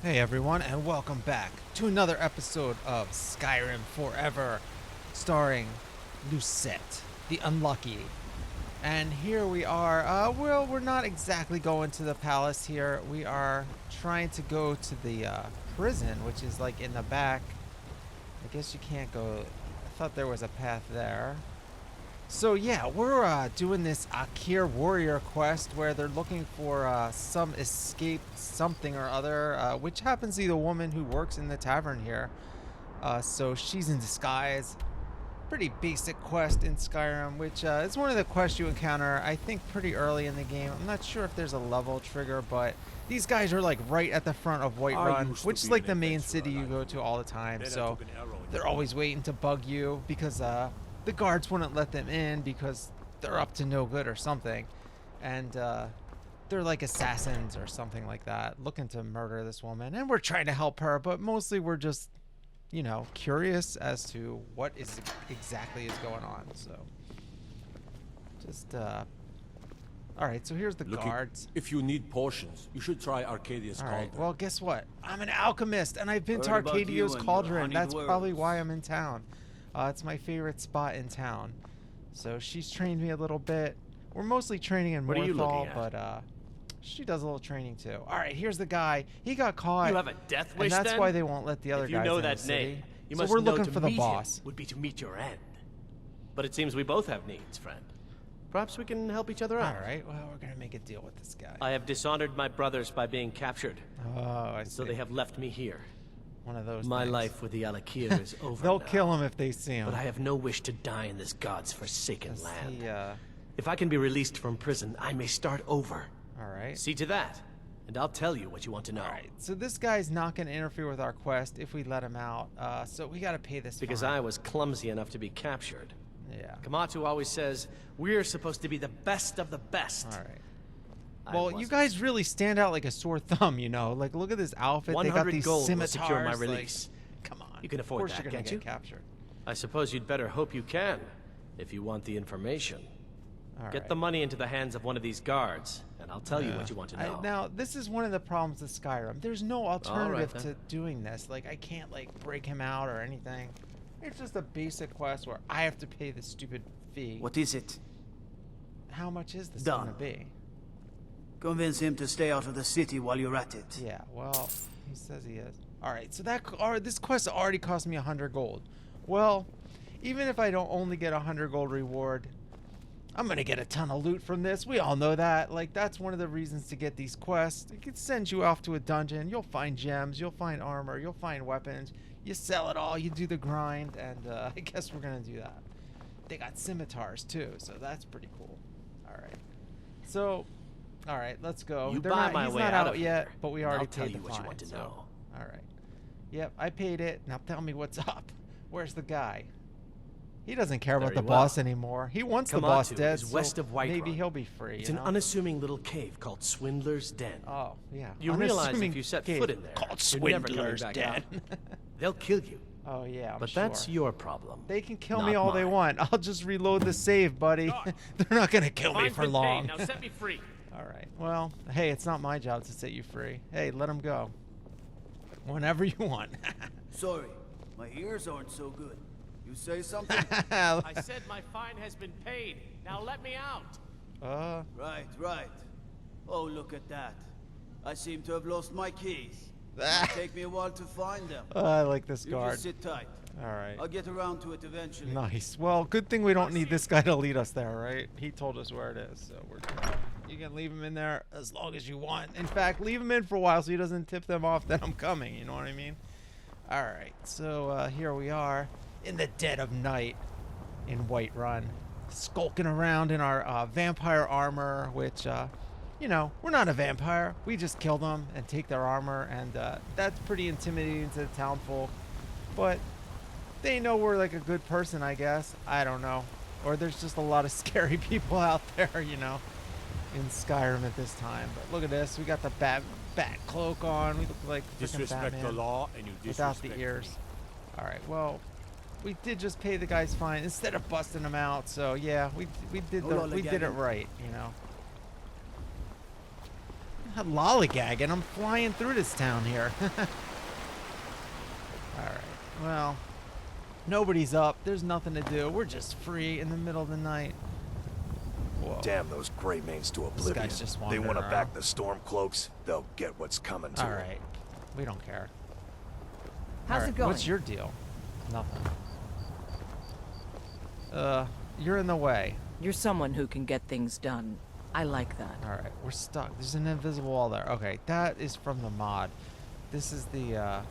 Hey everyone, and welcome back to another episode of Skyrim Forever, starring Lucette, the Unlucky. And here we are. Well, we're not exactly going to the palace here. We are trying to go to the prison, which is like in the back. I guess you can't go. I thought there was a path there. So yeah, we're doing this Akir warrior quest where they're looking for some escape something or other, which happens to be the woman who works in the tavern here. So she's in disguise. Pretty basic quest in Skyrim, which is one of the quests you encounter, I think, pretty early in the game. I'm not sure if there's a level trigger, but these guys are like right at the front of Whiterun, which is like the main city you go to all the time. So they're always waiting to bug you because the guards wouldn't let them in because they're up to no good or something. And they're like assassins or something like that, looking to murder this woman. And we're trying to help her, but mostly we're just, you know, curious as to what is exactly is going on. So just all right, so here's the guards. If you need potions, you should try Arcadia's All Cauldron. right, well, guess what? I'm an alchemist, and I've been to Arcadia's Cauldron. That's probably why I'm in town. It's my favorite spot in town. So she's trained me a little bit. We're mostly training in Morthal, but she does a little training too. All right, here's the guy. He got caught. You have a death wish, and that's then? why they won't let the other guys in the that city. name, you so must we're know looking to for the meet boss. him would be to meet your end. But it seems we both have needs, friend. Perhaps we can help each other out. All right, well, we're gonna make a deal with this guy. I have dishonored my brothers by being captured. Oh, I see. So they have left me here. One of those My things. life with the Alakir is over They'll now. kill him if they see him. But I have no wish to die in this god's forsaken land. He, If I can be released from prison, I may start over. all right. See to that, and I'll tell you what you want to know. All right, so this guy's not going to interfere with our quest if we let him out. So we got to pay this Because fine. I was clumsy enough to be captured. Yeah. Kamatu always says, we're supposed to be the best of the best. All right. I Well, you wasn't. guys really stand out like a sore thumb, you know? Like, look at this outfit. They got 100 these gold will scimitars. secure my like, release. come on. You can afford of course that, you're gonna can't get you? captured. I suppose you'd better hope you can, if you want the information. All Get right. the money into the hands of one of these guards, and I'll tell you what you want to know. Now, this is one of the problems with Skyrim. There's no alternative then. to doing this. Like, I can't, like, break him out or anything. It's just a basic quest where I have to pay this stupid fee. What is it? How much is this Done. gonna be? Convince him to stay out of the city while you're at it. Yeah, well, he says he is. All right, so this quest already cost me 100 gold. Well, even if I don't only get 100 gold reward, I'm gonna get a ton of loot from this. We all know that. Like, that's one of the reasons to get these quests. It can send you off to a dungeon. You'll find gems. You'll find armor. You'll find weapons. You sell it all. You do the grind, and I guess we're gonna do that. They got scimitars too, so that's pretty cool. All right, so. All right, let's go. You They're buy not, my he's way not out out of yet, here, but we and already I'll tell paid you the what you fine. want to so. know. All right. Yep, I paid it. Now tell me what's up. Where's the guy? He doesn't care about Very the well. boss anymore. He wants the boss Kamatu dead. is west so of Whiterun. maybe he'll be free. It's you an know? unassuming little cave called Swindler's Den. Oh yeah. You realize Unassuming if you set cave foot in there, called you're never coming Swindler's back Den. out. They'll kill you. Oh yeah, I'm But sure. that's your problem. They can kill not me all they mine. want. I'll just reload the save, buddy. They're not gonna kill me for long. Now set me free. All right. Well, hey, it's not my job to set you free. Hey, let him go. Whenever you want. Sorry, my ears aren't so good. You say something? I said my fine has been paid. Now let me out. Right. Oh, look at that. I seem to have lost my keys. It'll take me a while to find them. I like this You guard. just sit tight. All right. I'll get around to it eventually. Nice. Well, good thing we don't need this guy to lead us there, right? He told us where it is, so we're good. You can leave him in there as long as you want. In fact, leave him in for a while so he doesn't tip them off that I'm coming, you know what I mean? All right, so here we are in the dead of night in Whiterun, skulking around in our vampire armor, which, you know, we're not a vampire. We just kill them and take their armor, and that's pretty intimidating to the townfolk. But they know we're like a good person, I guess. I don't know. Or there's just a lot of scary people out there, you know, in Skyrim at this time. But look at this. We got the bat cloak on. We look like freaking Disrespect Batman the law and you without disrespect the ears. me. All right. Well, we did just pay the guy's fine instead of busting him out. So yeah, we did Hold on it again. right, you know. lollygagging. I'm flying through this town here. Alright, well, nobody's up. There's nothing to do. We're just free in the middle of the night. Whoa. Damn those gray mains to This oblivion. guy's just They wandering want to around. back the storm cloaks, they'll get what's coming to them. Alright, we don't care. How's Alright, it going? what's your deal? Nothing. You're in the way. You're someone who can get things done. I like that. Alright, we're stuck. There's an invisible wall there. Okay, that is from the mod. This is the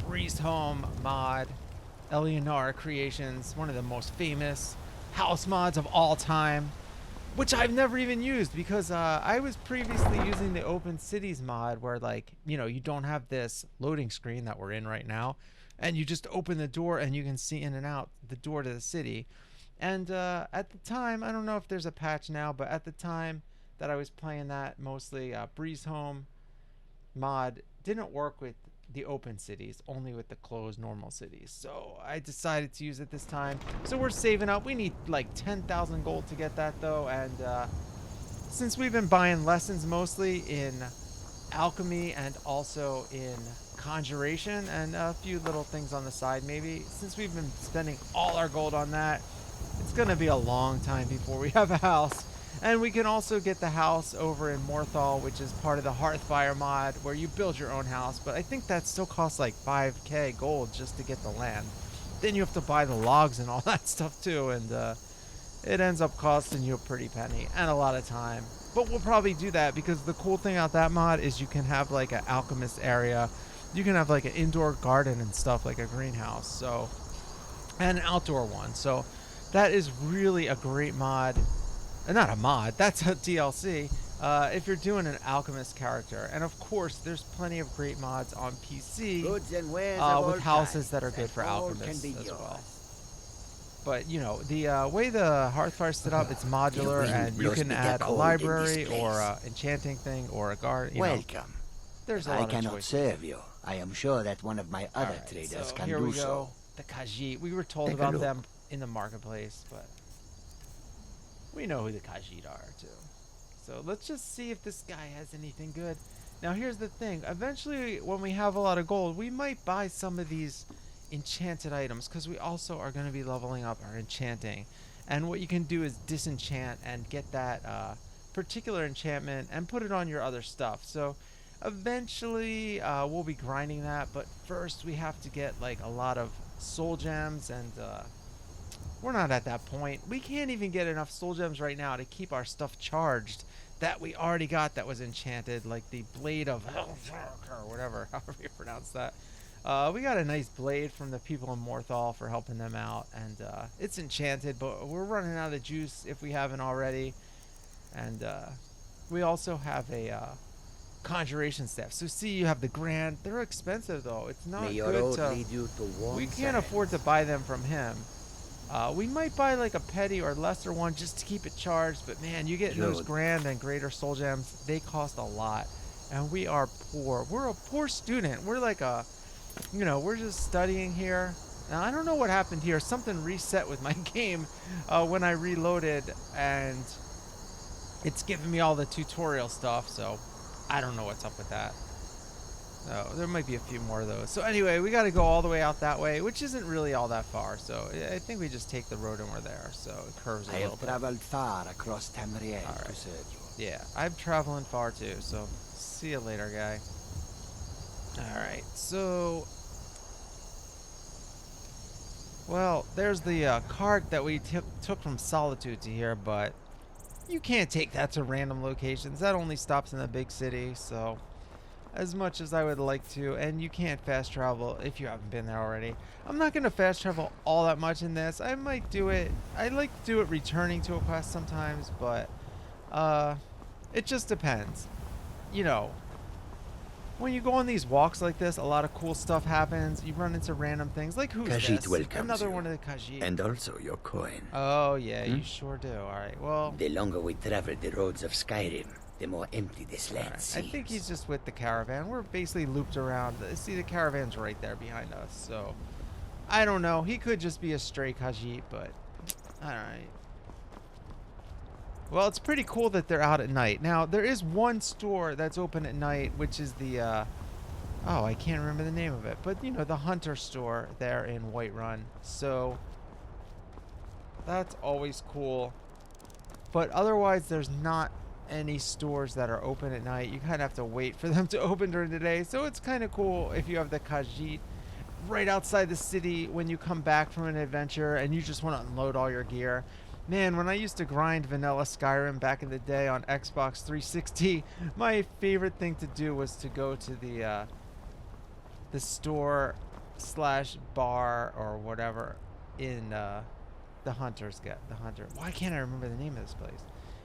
Breeze Home mod. Eleonora Creations, one of the most famous house mods of all time, which I've never even used because I was previously using the Open Cities mod where, like, you know, you don't have this loading screen that we're in right now, and you just open the door and you can see in and out the door to the city. And at the time, I don't know if there's a patch now, but at the time that I was playing that, mostly Breeze Home mod didn't work with the open cities, only with the closed normal cities. So I decided to use it this time. So we're saving up. We need like 10,000 gold to get that though. And since we've been buying lessons mostly in alchemy and also in conjuration and a few little things on the side maybe, since we've been spending all our gold on that, it's gonna be a long time before we have a house. And we can also get the house over in Morthal, which is part of the Hearthfire mod, where you build your own house. But I think that still costs like 5k gold just to get the land. Then you have to buy the logs and all that stuff too, and it ends up costing you a pretty penny and a lot of time. But we'll probably do that because the cool thing about that mod is you can have like an alchemist area. You can have like an indoor garden and stuff, like a greenhouse. So, and an outdoor one. So that is really a great mod. Not a mod, that's a DLC, if you're doing an alchemist character. And of course, there's plenty of great mods on PC Goods and wares of with all houses kinds, that are good and for all alchemists can be as yours. well. But, you know, the way the Hearthfire set up, it's modular, and you can add a library or an enchanting thing or a guard. You know, Welcome. there's a I lot of cannot choices. serve you. I am sure that one of my other Alright, traders so can here do we go. so. The Khajiit. We were told Take a about look. them in the marketplace, but we know who the Khajiit are too. So let's just see if this guy has anything good. Now here's the thing. Eventually, when we have a lot of gold, we might buy some of these enchanted items because we also are going to be leveling up our enchanting. And what you can do is disenchant and get that particular enchantment and put it on your other stuff. So eventually we'll be grinding that, but first we have to get like a lot of soul gems, and we're not at that point. We can't even get enough soul gems right now to keep our stuff charged that we already got that was enchanted, like the blade of or whatever, however you pronounce that. We got a nice blade from the people in Morthal for helping them out, and it's enchanted, but we're running out of juice if we haven't already. And we also have a conjuration staff. So see, you have the grand. They're expensive though. It's not May your good road to. lead you to warm We can't sands. afford to buy them from him. We might buy like a petty or lesser one just to keep it charged, but man, you get those Good. grand and greater soul gems, they cost a lot. And we are poor. We're a poor student. We're like a, you know, we're just studying here. Now, I don't know what happened here. Something reset with my game when I reloaded, and it's giving me all the tutorial stuff, so I don't know what's up with that. So there might be a few more of those. So anyway, we got to go all the way out that way, which isn't really all that far. So I think we just take the road and we're there. So it curves a I little have bit. traveled far across Tamriel Alright. to serve you. Yeah, I'm traveling far too. So see you later, guy. All right. So, well, there's the cart that we took from Solitude to here, but you can't take that to random locations. That only stops in the big city. So, as much as I would like to, and you can't fast travel if you haven't been there already. I'm not going to fast travel all that much in this. I might do it. I like to do it returning to a quest sometimes, but it just depends. You know, when you go on these walks like this, a lot of cool stuff happens. You run into random things, like who's Khajiit this? welcomes Another you. one of the Khajiit. And also your coin. Oh yeah, you sure do. All right, well, The longer we travel the roads of Skyrim, the more empty this land all right. I seems. think he's just with the caravan. We're basically looped around. See, the caravan's right there behind us. So I don't know. He could just be a stray Khajiit, but all right. Well, it's pretty cool that they're out at night. Now, there is one store that's open at night, which is the, oh, I can't remember the name of it. But, you know, the Hunter store there in Whiterun. So, that's always cool. But otherwise, there's not any stores that are open at night. You kind of have to wait for them to open during the day. So, it's kind of cool if you have the Khajiit right outside the city when you come back from an adventure and you just want to unload all your gear. Man, when I used to grind vanilla Skyrim back in the day on Xbox 360, my favorite thing to do was to go to the store slash bar or whatever in the Hunter's Get the Hunter. Why can't I remember the name of this place?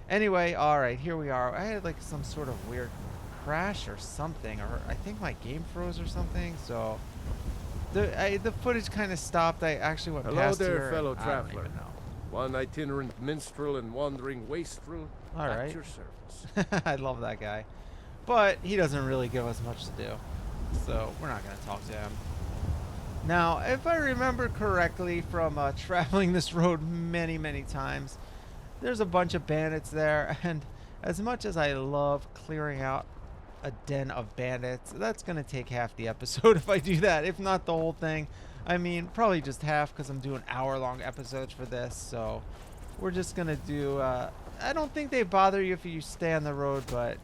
Anyway, all right, here we are. I had like some sort of weird crash or something, or I think my game froze or something. So the footage kind of stopped. I actually went Hello past there, here. fellow I don't traveler. even know. One itinerant minstrel and wandering wastrel All at right. your service. I love that guy. But he doesn't really give us much to do. So we're not going to talk to him. Now, if I remember correctly from traveling this road many, many times, there's a bunch of bandits there. And as much as I love clearing out a den of bandits, that's going to take half the episode if I do that, if not the whole thing. I mean, probably just half because I'm doing hour-long episodes for this. So we're just going to do... I don't think they bother you if you stay on the road, but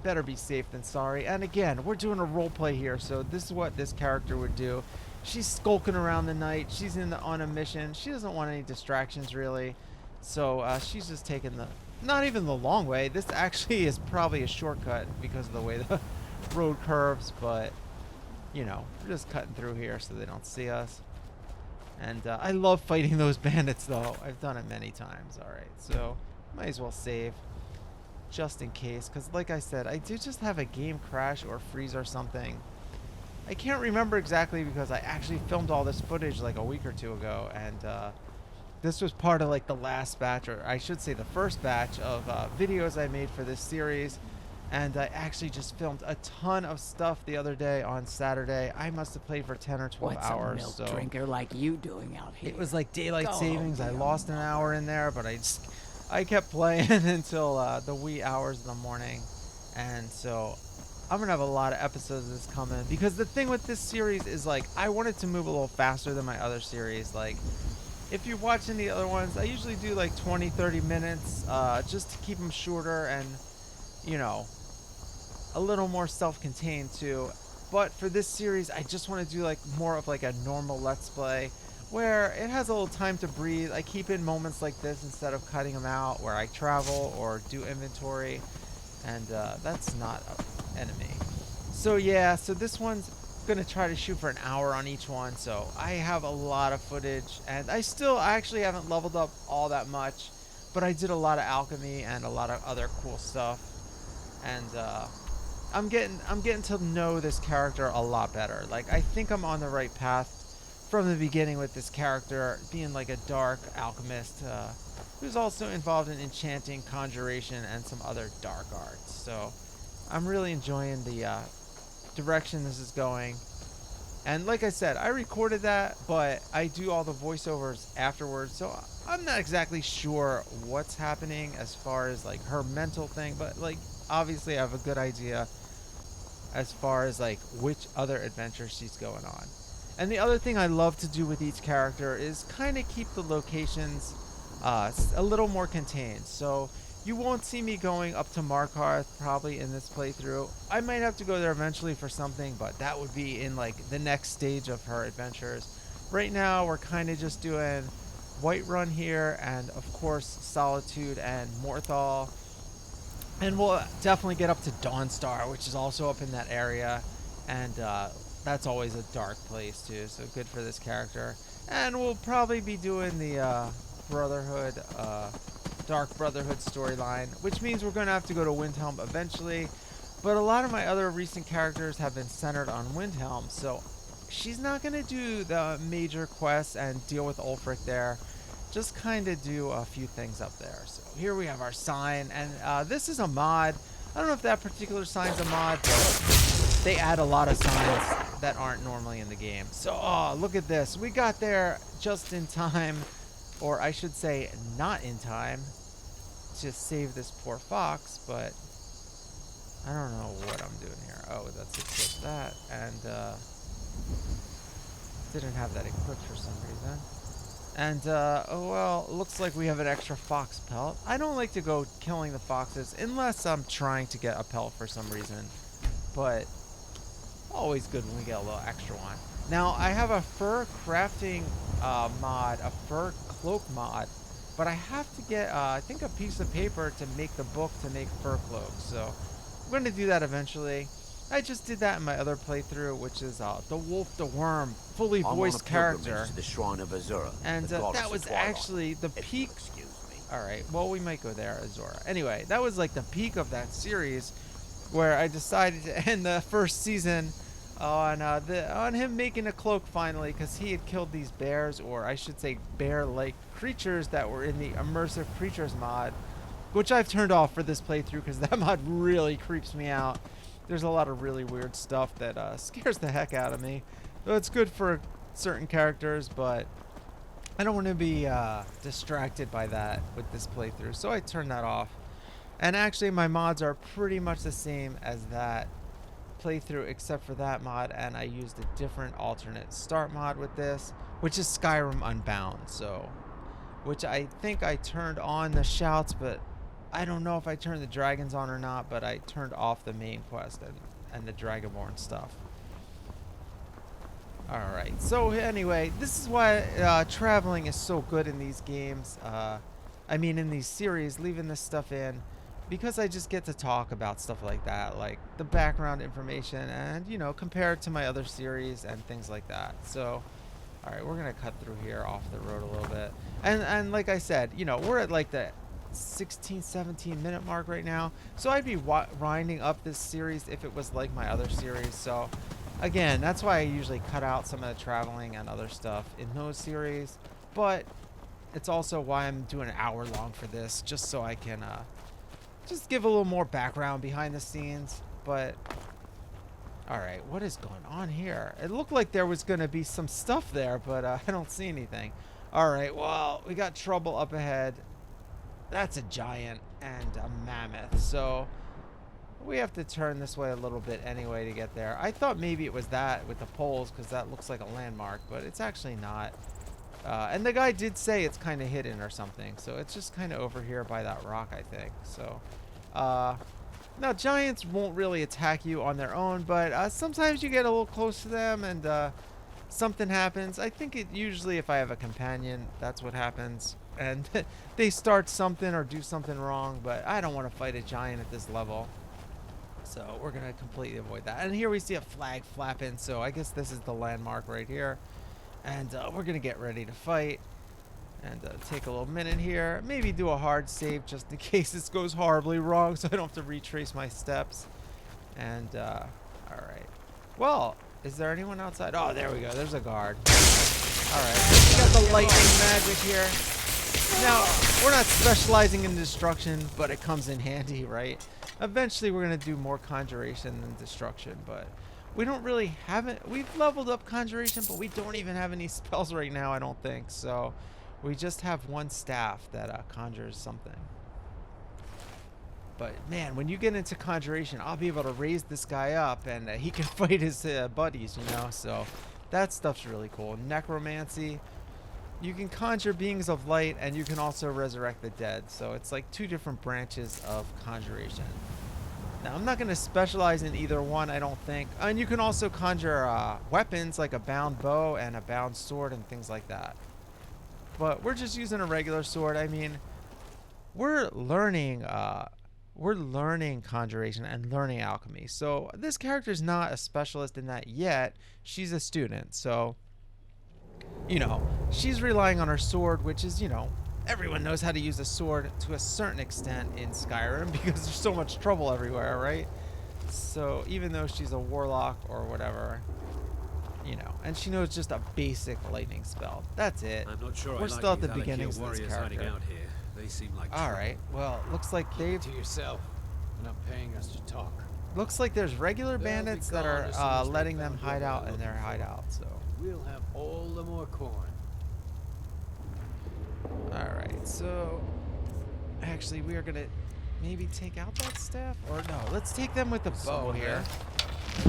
better be safe than sorry. And again, we're doing a role play here, so this is what this character would do. She's skulking around the night. She's on a mission. She doesn't want any distractions, really. So she's just taking the... Not even the long way. This actually is probably a shortcut because of the way the road curves, but... You know, we're just cutting through here so they don't see us. And I love fighting those bandits, though. I've done it many times. All right, so might as well save just in case. Because like I said, I did just have a game crash or freeze or something. I can't remember exactly because I actually filmed all this footage like a week or two ago. And this was part of like the last batch, or I should say the first batch of videos I made for this series. And I actually just filmed a ton of stuff the other day on Saturday. I must have played for 10 or 12 What's hours. a milk drinker like you doing out here? It was like daylight Go savings. I home, lost an hour in there, but I kept playing until the wee hours of the morning. And so I'm going to have a lot of episodes of this coming. Because the thing with this series is like, I wanted to move a little faster than my other series. Like, if you're watching the other ones, I usually do like 20, 30 minutes just to keep them shorter and, you know, a little more self-contained too. But for this series, I just want to do like more of like a normal Let's Play where it has a little time to breathe. I keep in moments like this instead of cutting them out where I travel or do inventory, and that's not an enemy. So yeah, so this one's gonna try to shoot for an hour on each one, so I have a lot of footage, and I actually haven't leveled up all that much, but I did a lot of alchemy and a lot of other cool stuff, and I'm getting to know this character a lot better. Like, I think I'm on the right path from the beginning with this character being like a dark alchemist who's also involved in enchanting, conjuration, and some other dark arts. So I'm really enjoying the direction this is going. And like I said, I recorded that, but I do all the voiceovers afterwards, so I'm not exactly sure what's happening as far as like her mental thing, but like obviously I have a good idea as far as like which other adventure she's going on. And the other thing I love to do with each character is kind of keep the locations a little more contained. So you won't see me going up to Markarth probably in this playthrough. I might have to go there eventually for something, but that would be in like the next stage of her adventures. Right now we're kind of just doing Whiterun here, and of course Solitude and Morthal. And we'll definitely get up to Dawnstar, which is also up in that area. And that's always a dark place, too. So good for this character. And we'll probably be doing the Brotherhood, Dark Brotherhood storyline, which means we're going to have to go to Windhelm eventually. But a lot of my other recent characters have been centered on Windhelm. So she's not going to do the major quests and deal with Ulfric there. Just kind of do a few things up there. So here we have our sign, and this is a mod. I don't know if that particular sign's a mod, but they add a lot of signs that aren't normally in the game. So, oh, look at this. We got there just in time, or I should say not in time, to save this poor fox, but I don't know what I'm doing here. Oh, that's equipped that, and didn't have that equipped for some reason. And oh well, looks like we have an extra fox pelt. I don't like to go killing the foxes unless I'm trying to get a pelt for some reason, but always good when we get a little extra one. Now I have a fur crafting mod, a fur cloak mod, but I have to get I think a piece of paper to make the book to make fur cloaks. So I'm going to do that eventually. I just did that in my other playthrough, which is the Wolf the Worm, fully voiced character. To the Shrine of Azura, And the goddess that of was Twilight. actually the If you'll peak. excuse me. All right, well, we might go there, Azora. Anyway, that was like the peak of that series, where I decided to end the first season on him making a cloak finally, because he had killed these bears, or I should say bear-like creatures that were in the immersive creatures mod, which I've turned off for this playthrough because that mod really creeps me out. There's a lot of really weird stuff that scares the heck out of me. Though it's good for certain characters, but I don't want to be distracted by that with this playthrough, so I turned that off. And actually my mods are pretty much the same as that playthrough except for that mod, and I used a different alternate start mod with this, which is Skyrim Unbound, so which I think I turned on the shouts, but I don't know if I turned the dragons on or not, but I turned off the main quest and the Dragonborn stuff. Alright, so anyway, this is why traveling is so good in these games. I mean in these series, leaving this stuff in, because I just get to talk about stuff like that, like the background information, and, you know, compare it to my other series and things like that. So, alright, we're going to cut through here off the road a little bit. And like I said, you know, we're at like the 16, 17 minute mark right now, so I'd be winding up this series if it was like my other series. So again, that's why I usually cut out some of the traveling and other stuff in those series, but it's also why I'm doing an hour long for this, just so I can just give a little more background behind the scenes. But alright, what is going on here? It looked like there was gonna be some stuff there, but I don't see anything. Alright, well, we got trouble up ahead. That's a giant and a mammoth, so we have to turn this way a little bit anyway to get there. I thought maybe it was that with the poles, because that looks like a landmark, but it's actually not. And the guy did say it's kind of hidden or something, so it's just kind of over here by that rock, I think. So now giants won't really attack you on their own, but sometimes you get a little close to them and something happens. I think it usually, if I have a companion, that's what happens. And they start something or do something wrong, but I don't want to fight a giant at this level. So we're going to completely avoid that. And here we see a flag flapping, so I guess this is the landmark right here. And we're going to get ready to fight. And take a little minute here. Maybe do a hard save just in case this goes horribly wrong, so I don't have to retrace my steps. And, alright. Well, is there anyone outside? Oh, there we go. There's a guard. Alright. We got the lightning magic here. Now, we're not specializing in destruction, but it comes in handy, right? Eventually, we're going to do more conjuration than destruction, but we don't really have it. We've leveled up conjuration, but we don't even have any spells right now, I don't think. So, we just have one staff that conjures something. But, man, when you get into conjuration, I'll be able to raise this guy up, and he can fight his buddies, you know? So, that stuff's really cool. Necromancy. You can conjure beings of light, and you can also resurrect the dead. So it's like two different branches of conjuration. Now, I'm not going to specialize in either one, I don't think. And you can also conjure weapons like a bound bow and a bound sword and things like that. But we're just using a regular sword. I mean, we're learning conjuration and learning alchemy. So this character's not a specialist in that yet. She's a student, so, you know, she's relying on her sword, which is, you know, everyone knows how to use a sword to a certain extent in Skyrim because there's so much trouble everywhere, right? So even though she's a warlock or whatever, you know, and she knows just a basic lightning spell. That's it. I'm not sure We're still at the beginnings of this character. Out here. They seem like All right. Well, looks like they've. To yourself. You're not paying us to talk. Looks like there's regular They'll be bandits that gone as soon are as they letting them found hide what out they're in their looking for. hideout. So. We'll have all the more corn. All right. So Actually, we are gonna maybe take out that staff, or no? Let's take them with the bow here,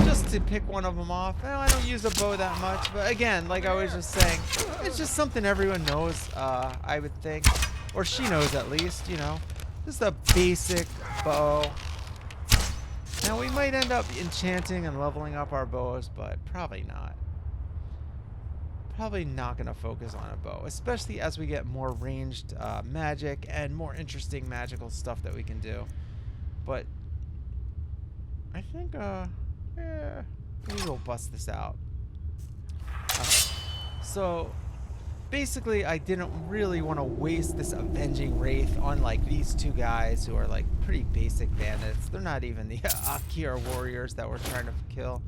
just to pick one of them off. Well, I don't use a bow that much, but again, like I was just saying, it's just something everyone knows. I would think, or she knows at least. You know, just a basic bow. Now we might end up enchanting and leveling up our bows, but probably not. Probably not going to focus on a bow, especially as we get more ranged magic and more interesting magical stuff that we can do. But I think, yeah, maybe we'll bust this out. So basically, I didn't really want to waste this avenging wraith on like these two guys who are like pretty basic bandits. They're not even the Akira warriors that we're trying to kill.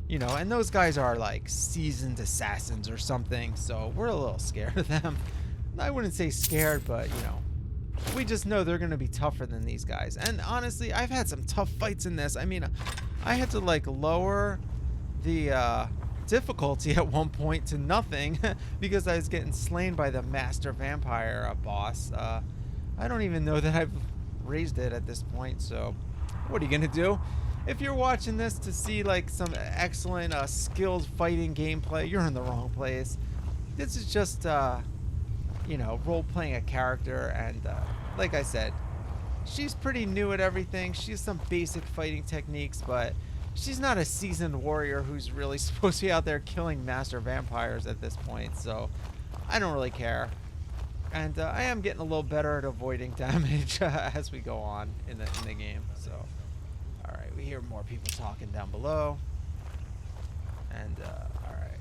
You know, and those guys are like seasoned assassins or something, so we're a little scared of them. I wouldn't say scared, but you know, we just know they're gonna be tougher than these guys. And honestly, I've had some tough fights in this. I mean, I had to like lower the difficulty at one point to nothing because I was getting slain by the master vampire boss. I don't even know that I've raised it at this point, so what are you gonna do? If you're watching this to see like some excellent skilled fighting gameplay, you're in the wrong place. This is just you know, role-playing a character, and like I said, she's pretty new at everything. She has some basic fighting techniques, but she's not a seasoned warrior who's really supposed to be out there killing master vampires at this point, so I don't really care. And I am getting a little better at avoiding damage as we go on in the game, so. Alright, we hear more people talking down below. And, alright.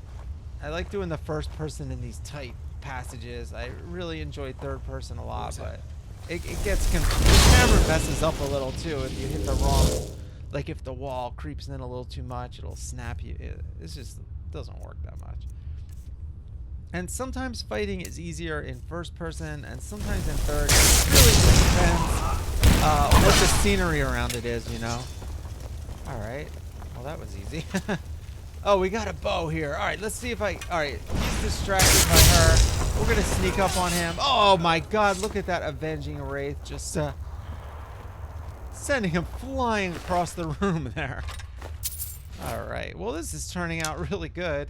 I like doing the first person in these tight passages. I really enjoy third person a lot, but it gets the camera messes up a little too if you hit the wrong, like if the wall creeps in a little too much, it'll snap you. It just doesn't work that much. And sometimes fighting is easier in first person, and sometimes in third. It really just depends what the scenery around it is, you know. Alright. Well, that was easy. Oh, we got a bow here. Alright, let's see if I... Alright, he's distracted by her. We're going to sneak up on him. Oh my god, look at that avenging wraith. Just sending him flying across the room there. Alright, well this is turning out really good.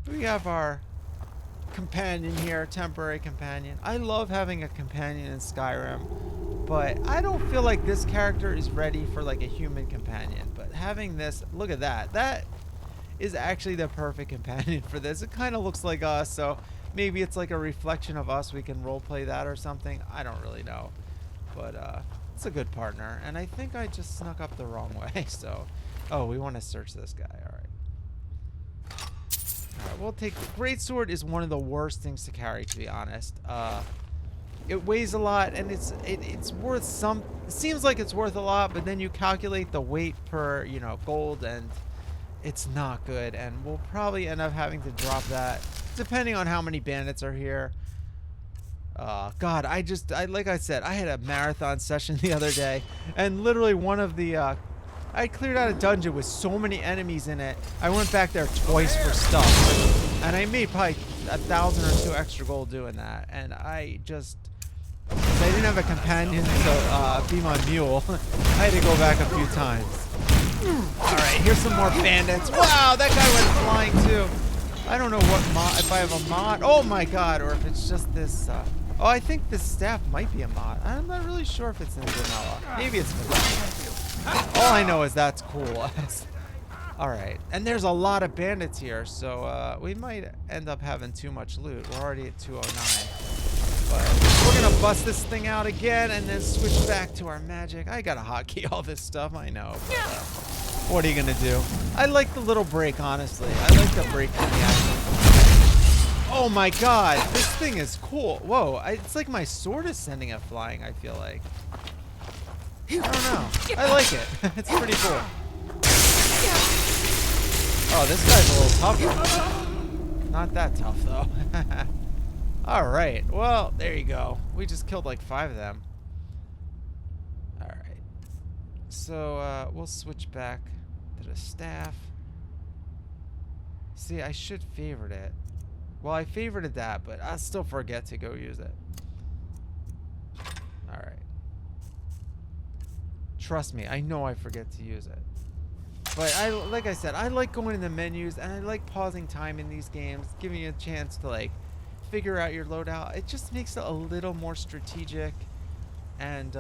We have our companion here, temporary companion. I love having a companion in Skyrim, but I don't feel like this character is ready for like a human companion. But having this, look at that. That is actually the perfect companion for this. It kind of looks like us, so maybe it's like a reflection of us. We can roleplay that or something. I don't really know, but it's a good partner. And I think I just snuck up the wrong way. So, oh, we want to search this guy. All right. Alright, we'll take the greatsword. Is one of the worst things to carry, to be honest. It weighs a lot, and it's worth some. It seems like it's worth a lot, but then you calculate the weight per, you know, gold, and it's not good. And we'll probably end up having to drop that, depending on how many bandits are here. God, like I said, I had a marathon session the other day, and literally one of the I cleared out a dungeon with so many enemies in it. I went back there twice for stuff, and I made probably 1,000 or 2 extra gold doing that. And I didn't have a companion to be my mule. I had to go back a few times. All right, here's some more bandits. Wow, that guy went flying too. I don't know what mod, if I have a mod. Oh my god, or if it's just this. Oh, I think this staff might be a mod. I'm not really sure if it's in vanilla. Maybe it's vanilla. All I know is that's cool. Alright, and there's a lot of bandits here, so we might end up having too much loot. We're already at 209. But we're going to bust this thing out again and then switch back to our magic. I got to hotkey all this stuff, I know. But, what are you going to do? I like the little break, honestly. I like the break in the action. Oh my god, this thing is cool. Whoa, it's like my sword is sending it flying, I feel like. I don't know. I like it. It's pretty cool. Oh, this guy's a little tougher. Not that tough, though. Alright. Well, there you go. We just killed like 5 of them. Alright. So, we'll switch back to the staff. See, I should favorite it. Well, I favorited that, but I'll still forget to go use it. Alright. Trust me, I know I forget to use it. But like I said, I like going in the menus, and I like pausing time in these games, giving you a chance to like figure out your loadout. It just makes it a little more strategic, and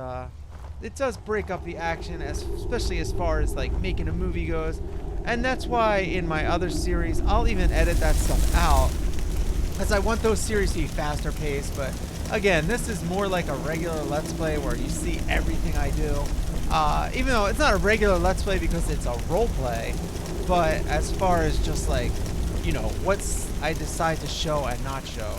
it does break up the action, especially as far as like making a movie goes. And that's why in my other series, I'll even edit that stuff out, as I want those series to be faster paced. But again, this is more like a regular Let's Play where you see everything I do. Even though it's not a regular Let's Play because it's a role play, but as far as just like, you know, what's I decide to show and not show,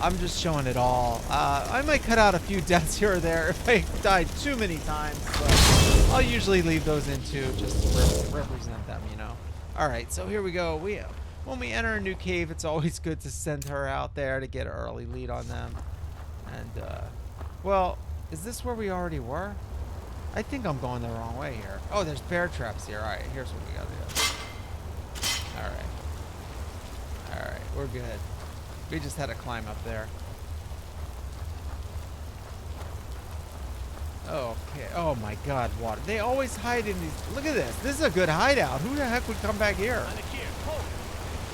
I'm just showing it all. I might cut out a few deaths here or there if I died too many times, but I'll usually leave those in too, just to represent them, you know. Alright, so here we go. When we enter a new cave, it's always good to send her out there to get an early lead on them. And, well, is this where we already were? I think I'm going the wrong way here. Oh, there's bear traps here. Alright, here's what we gotta do. Alright. Alright, we're good. We just had to climb up there. Okay. Oh my god, water. They always hide in these. Look at this. This is a good hideout. Who the heck would come back here?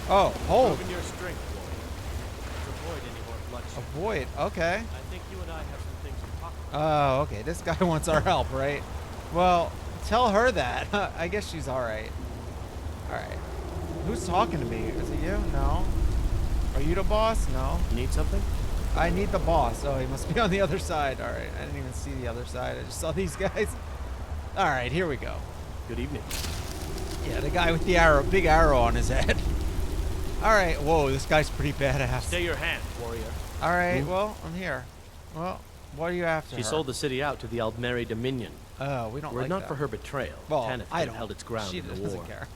Oh, hold. Moving your strength, boy. Avoid any more bloodshed. Avoid. Okay. I think you and I have some things to talk about. Oh, okay. This guy wants our help, right? Well, tell her that. I guess she's alright. Alright. Who's talking to me? Is it you? No. Are you the boss? No. Need something? I need the boss. Oh, he must be on the other side. Alright. I didn't even see the other side. I just saw these guys. Alright, here we go. Good evening. Yeah, the guy with the arrow, big arrow on his head. Alright, whoa, this guy's pretty badass. Stay your hand, warrior. Alright, well, I'm here. Well, what are you after? She sold the city out to the Aldmeri Dominion. Oh, we don't Were like it not that. for her betrayal, Well, Tanith I had don't. held its ground She in the doesn't war. care.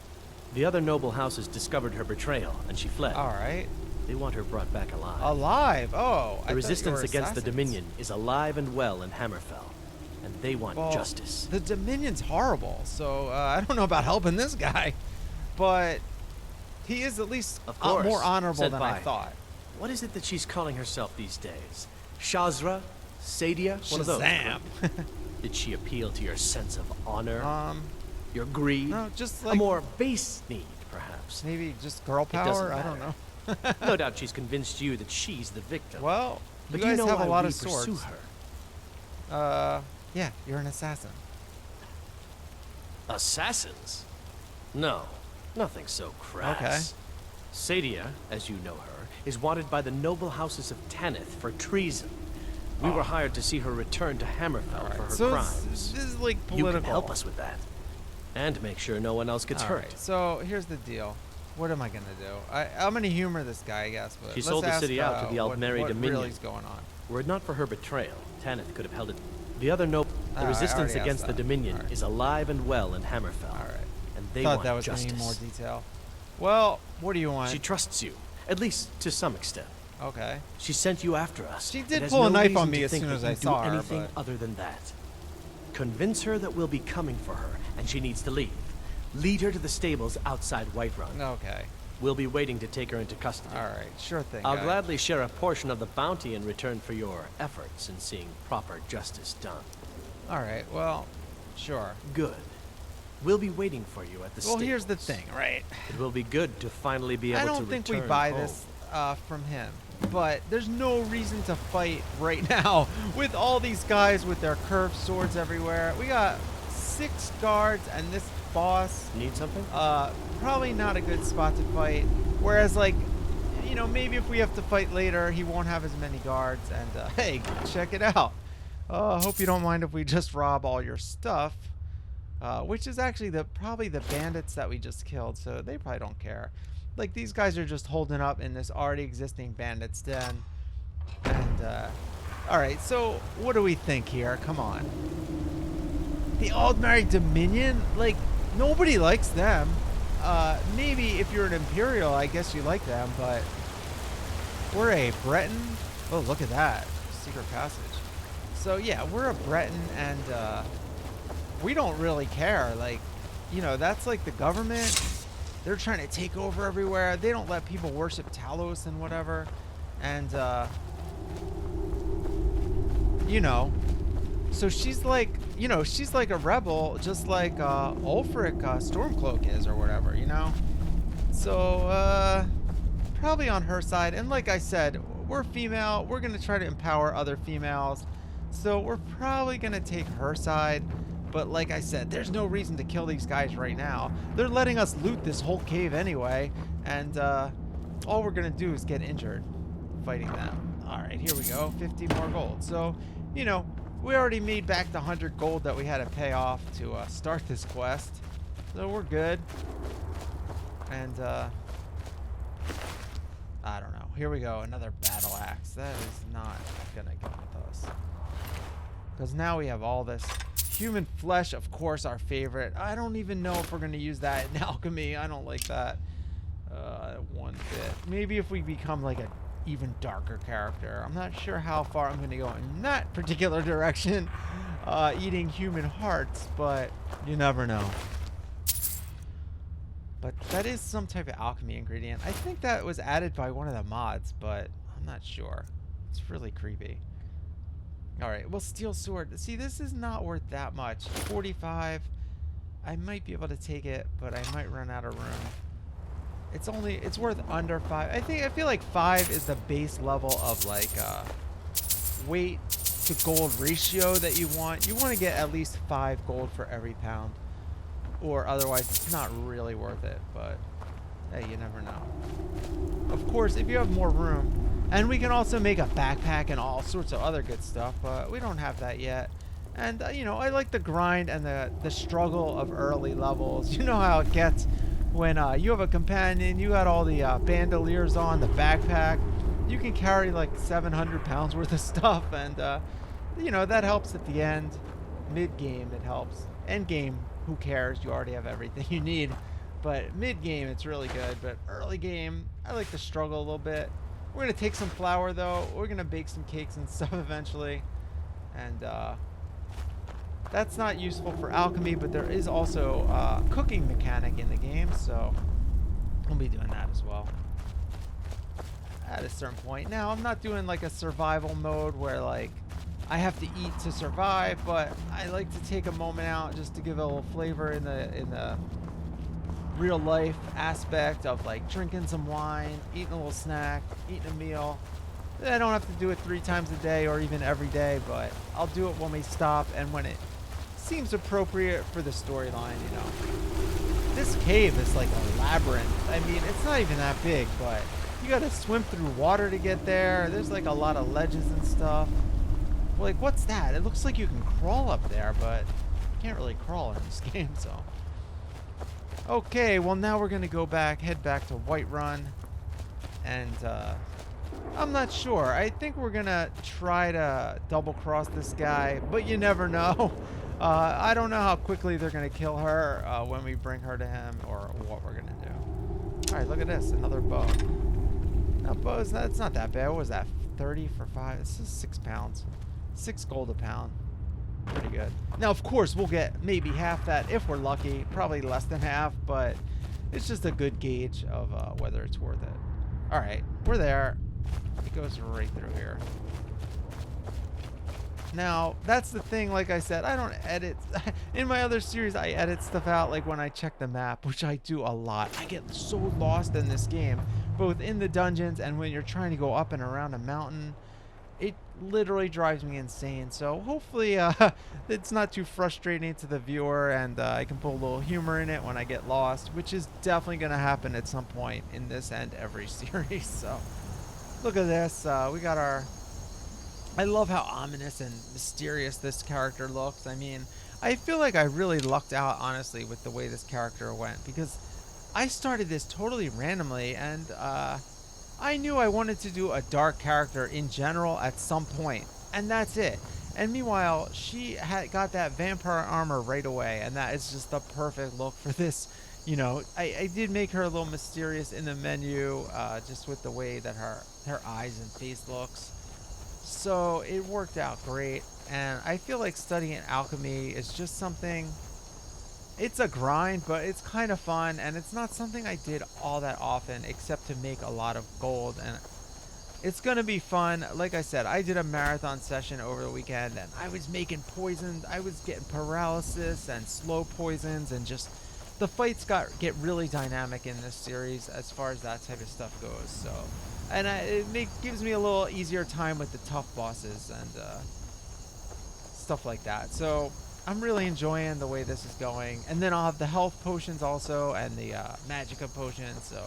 The other noble houses discovered her betrayal, and she fled. Alright. They want her brought back alive. Alive? Oh, The resistance against the Dominion is alive and well in Hammerfell, and they want justice. The Dominion's horrible, so I don't know about helping this guy, but he is at least Of course, more honorable said than I by. thought. What is it that she's calling herself these days? Shazra? Sadia? One of those. Shazam. Did she appeal to your sense of honor? Your greed? No, just like a more base need, perhaps. maybe just girl It doesn't power. I don't matter. know. No doubt she's convinced you that she's the victim. Well, but you guys know have why a lot we of swords. pursue her? Yeah, you're an assassin. Assassins? No, nothing so crass. Sadia, as you know her, is wanted by the noble houses of Tanith for treason. We were hired to see her return to Hammerfell for her So crimes. this is like You political. can help us with that. And make sure no one else gets hurt. Alright, so here's the deal. What am I gonna do? I'm gonna humor this guy, I guess. But She let's sold the ask, city out to the what Aldmeri Dominion. really's going on? Were it not for her betrayal, Tanith could have held it. The other noble, the I resistance already against asked the that. Dominion Alright. is alive and well in Hammerfell. All right. And they Thought want that was justice. gonna need more detail. Well, what do you want? She trusts you, at least to some extent. Okay. She sent you after us. She and did has pull a no knife reason on me to as think soon we as can I do saw her, anything but- other than that. Convince her that we'll be coming for her, and she needs to leave. Lead her to the stables outside Whiterun. Okay. We'll be waiting to take her into custody. All right. Sure thing. I'll guy. gladly share a portion of the bounty in return for your efforts in seeing proper justice done. All right. Well, sure. Good. We'll be waiting for you at the Well, stables. here's the thing, right? It will be good to finally be able I to don't think we return buy home. this from him. But there's no reason to fight right now with all these guys with their curved swords everywhere. We got 6 guards and this boss. Need something? Probably not a good spot to fight. Whereas, like, you know, maybe if we have to fight later, he won't have as many guards. And hey, check it out. I hope you don't mind if we just rob all your stuff. Which is actually probably the bandits that we just killed, so they probably don't care. Like, these guys are just holding up in this already existing bandits den. And, alright, so what do we think here? Come on. The Aldmeri Dominion? Like, nobody likes them. Maybe if you're an Imperial, I guess you like them, but we're a Breton. Oh, look at that. Secret passage. So, yeah, we're a Breton, and, we don't really care. Like, you know, that's like the government. They're trying to take over everywhere. They don't let people worship Talos and whatever. And, you know, So she's like, you know, she's like a rebel, just like Ulfric Stormcloak is or whatever, you know? So, probably on her side. And like I said, we're female. We're going to try to empower other females. So we're probably going to take her side. But like I said, there's no reason to kill these guys right now. They're letting us loot this whole cave anyway. And all we're going to do is get injured fighting them. All right, here we go. 50 more gold. So, you know, we already made back the 100 gold that we had to pay off to start this quest. So we're good. And, I don't know. Here we go. Another battle axe. That is not going to go with us. Because now we have all this human flesh, of course, our favorite. I don't even know if we're going to use that in alchemy. I don't like that one bit. Maybe if we become like a even darker character. I'm not sure how far I'm going to go in that particular direction, eating human hearts, but you never know. But that is some type of alchemy ingredient. I think that was added by one of the mods, but I'm not sure. It's really creepy. Alright, well, steel sword. See, this is not worth that much. 45. I might be able to take it, but I might run out of room. It's worth under 5. I feel like 5 is the base level of like weight to gold ratio that you want. You want to get at least 5 gold for every pound, or otherwise it's not really worth it. But hey, you never know. Of course, if you have more room, and we can also make a backpack and all sorts of other good stuff, but we don't have that yet. And you know, I like the grind and the struggle of early levels. You know how it gets when you have a companion, you got all the bandoliers on, the backpack. You can carry like 700 pounds worth of stuff, and you know, that helps at the end. Mid-game, it helps. End game, who cares? You already have everything you need. But mid-game, it's really good. But early game, I like to struggle a little bit. We're going to take some flour, though. We're going to bake some cakes and stuff eventually. And that's not useful for alchemy, but there is also a cooking mechanic in the game, so we'll be doing that as well at a certain point. Now, I'm not doing like a survival mode where like I have to eat to survive, but I like to take a moment out just to give a little flavor in the real life aspect of like drinking some wine, eating a little snack, eating a meal. I don't have to do it 3 times a day or even every day, but I'll do it when we stop and when it seems appropriate for the storyline, you know. This cave is like a labyrinth. I mean, it's not even that big, but you gotta swim through water to get there. There's like a lot of ledges and stuff. Like, what's that? It looks like you can crawl up there, but you can't really crawl in this game, so. Okay, well now we're gonna go back, head back to Whiterun, and I'm not sure. I think we're gonna try to double cross this guy, but you never know. I don't know how quickly they're gonna kill her when we bring her to him, or what we're gonna do. All right, look at this, another bow. That bow's it's not that bad. What was that? 30 for 5. This is 6 pounds. 6 gold a pound. Pretty good. Now, of course, we'll get maybe half that if we're lucky. Probably less than half, but it's just a good gauge of whether it's worth it. All right, we're there. It goes right through here. Now, that's the thing, like I said, I don't edit. In my other series, I edit stuff out, like when I check the map, which I do a lot. I get so lost in this game, both in the dungeons and when you're trying to go up and around a mountain. It literally drives me insane. So hopefully it's not too frustrating to the viewer, and I can put a little humor in it when I get lost, which is definitely going to happen at some point in this and every series. So look at this. We got our... I love how ominous and mysterious this character looks. I mean, I feel like I really lucked out, honestly, with the way this character went, because I started this totally randomly, and I knew I wanted to do a dark character in general at some point, and that's it. And meanwhile, she had got that vampire armor right away, and that is just the perfect look for this. You know, I did make her a little mysterious in the menu, just with the way that her eyes and face looks. So it worked out great, and I feel like studying alchemy is just something, it's a grind, but it's kind of fun, and it's not something I did all that often except to make a lot of gold. And It's going to be fun. Like I said, I did a marathon session over the weekend, and I was making poisons. I was getting paralysis and slow poisons, and just the fights get really dynamic in this series as far as that type of stuff goes. So, and gives me a little easier time with the tough bosses and stuff like that. So I'm really enjoying the way this is going. And then I'll have the health potions also, and the magicka potions. So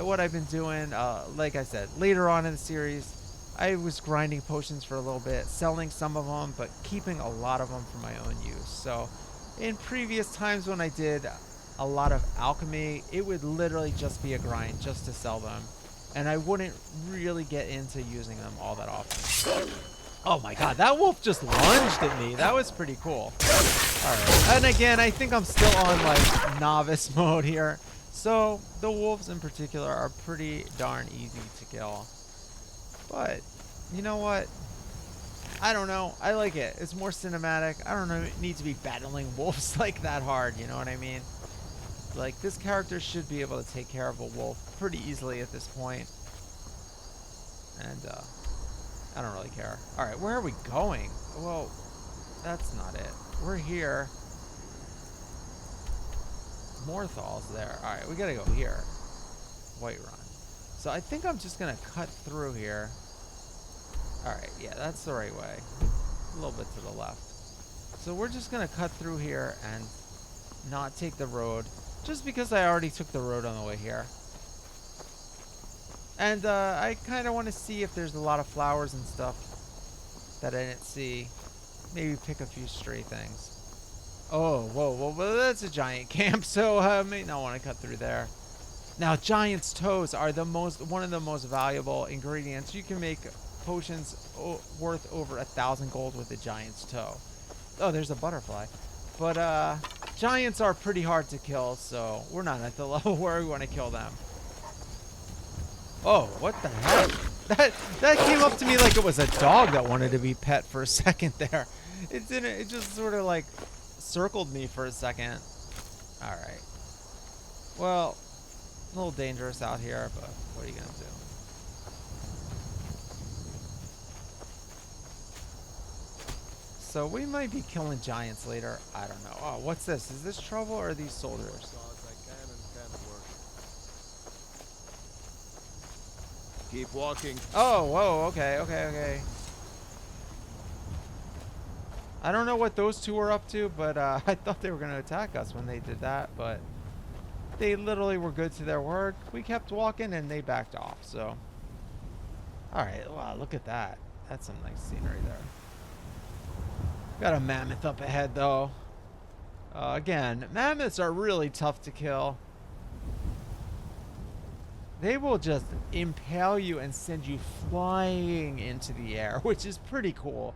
what I've been doing, like I said, later on in the series, I was grinding potions for a little bit, selling some of them, but keeping a lot of them for my own use. So in previous times when I did a lot of alchemy, it would literally just be a grind just to sell them, and I wouldn't really get into using them all that often. Oh my god, that wolf just lunged at me. That was pretty cool. Alright, and again, I think I'm still on like novice mode here. So the wolves in particular are pretty darn easy to kill. But you know what? I don't know. I like it. It's more cinematic. I don't know. It needs to be battling wolves like that hard. You know what I mean? Like, this character should be able to take care of a wolf pretty easily at this point. And I don't really care. All right, where are we going? Well, that's not it. We're here. Morthal's there. All right, we gotta go here. Whiterun. So I think I'm just gonna cut through here. All right, yeah, that's the right way. A little bit to the left. So we're just gonna cut through here and not take the road, just because I already took the road on the way here. And I kind of want to see if there's a lot of flowers and stuff that I didn't see. Maybe pick a few stray things. Oh, whoa, whoa, well, that's a giant camp, so I may not want to cut through there. Now, giant's toes are one of the most valuable ingredients. You can make potions worth over 1,000 gold with a giant's toe. Oh, there's a butterfly. But giants are pretty hard to kill, so we're not at the level where we want to kill them. Oh, what the heck? That came up to me like it was a dog that wanted to be pet for a second there. It didn't. It just sort of like circled me for a second. All right. Well, a little dangerous out here, but what are you gonna do? So we might be killing giants later. I don't know. Oh, what's this? Is this trouble or are these soldiers? Keep walking. Oh, whoa, okay. I don't know what those two were up to, but I thought they were going to attack us when they did that, but they literally were good to their word. We kept walking and they backed off, so. All right, wow, look at that. That's some nice scenery there. Got a mammoth up ahead, though. Again, mammoths are really tough to kill. They will just impale you and send you flying into the air, which is pretty cool.